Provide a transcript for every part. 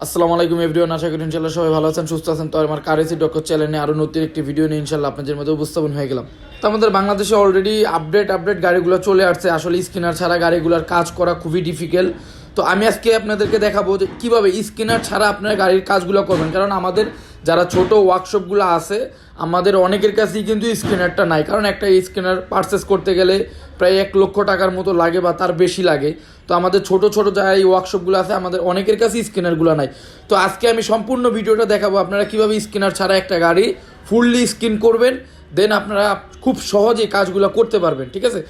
আসসালামু আলাইকুম এভরিওয়ান, আশা করি ইনশাল্লাহ সবাই ভালো আছেন, সুস্থ আছেন। তো আমার কারেসি ডক্টর চ্যানেলে আরও নতুন একটি ভিডিও নিয়ে ইনশাল্লাহ আপনাদের মধ্যে উপস্থাপন হয়ে গেলাম। তো আমাদের বাংলাদেশে অলরেডি আপডেট গাড়িগুলো চলে আসছে। আসলে স্ক্যানার ছাড়া গাড়িগুলোর কাজ করা খুবই ডিফিকাল্ট। তো আমি আজকে আপনাদেরকে দেখাবো যে কীভাবে স্ক্যানার ছাড়া আপনারা গাড়ির কাজগুলো করবেন। কারণ আমাদের যারা ছোট ওয়ার্কশপগুলো আছে, আমাদের অনেকের কাছেই কিন্তু স্ক্যানারটা নাই। কারণ একটা স্ক্যানার পারচেস করতে গেলে প্রায় 1,00,000 টাকার মতো লাগে বা তার বেশি লাগে। তো আমাদের ছোট যারা এই ওয়ার্কশপগুলো আছে, আমাদের অনেকের কাছে স্ক্যানারগুলো নাই। তো আজকে আমি সম্পূর্ণ ভিডিওটা দেখাবো আপনারা কীভাবে স্ক্যানার ছাড়া একটা গাড়ি ফুললি স্ক্যান করবেন, দেন আপনারা খুব সহজেই কাজগুলো করতে পারবেন। ঠিক আছে,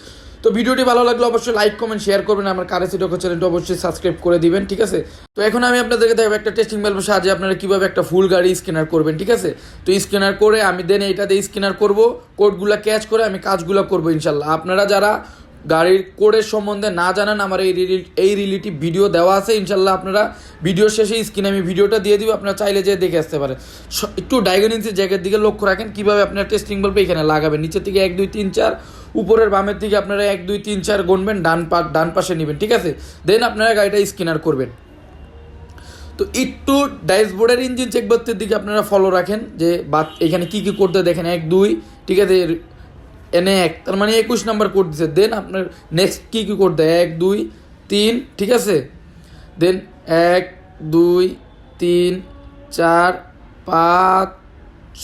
তো ভিডিওটি ভালো লাগলে অবশ্যই লাইক কমেন্ট শেয়ার করবেন, আমার কারেসি ডক্টর চ্যানেলটা অবশ্যই সাবস্ক্রাইব করে দিবেন। ঠিক আছে, তো এখন আমি আপনাদেরকে দেখাবো একটা টেস্টিং বাল্বের সাহায্যে আপনারা কীভাবে একটা ফুল গাড়ি স্ক্যানার করবেন। ঠিক আছে, তো স্ক্যানার করে আমি দেন এইটা দিয়ে স্ক্যানার করবো, কোডগুলো ক্যাচ করে আমি কাজগুলো করবো ইনশাল্লাহ। আপনারা যারা গাড়ির কোডের সম্বন্ধে না জানেন, আমার এই রিলেটিভ ভিডিও দেওয়া আছে ইনশাল্লাহ। আপনারা ভিডিওর শেষে স্ক্রিনে আমি ভিডিওটা দিয়ে দিব, আপনারা চাইলে যে দেখে আসতে পারেন। একটু ডায়াগনোসিস জায়গার দিকে লক্ষ্য রাখেন কীভাবে আপনারা টেস্টিং বাল্ব এখানে লাগাবেন। নিচের থেকে 1 2 3 4, উপরের বামের দিকে আপনারা 1 2 3 4 গুনবেন, ডান পাশে নেবেন। ঠিক আছে, দেন আপনারা গাড়িটা স্ক্যানার করবেন। তো একটু ড্যাশবোর্ডের ইঞ্জিন চেকবারের দিকে আপনারা ফলো রাখেন যে এখানে কী করতে দেখেন 1 2। ঠিক আছে, এনে 1 তার মানে 21 নাম্বার কোড দিচ্ছে। দেন আপনার নেক্সট কী কোড দেয় 1 2 3। ঠিক আছে, দেন 1 2 3 4 5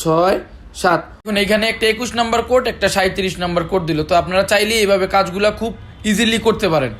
6 7। এখন এখানে একটা 21 নাম্বার কোড, একটা 37 নাম্বার কোড দিল। তো আপনারা চাইলে এইভাবে কাজগুলো খুব ইজিলি করতে পারেন।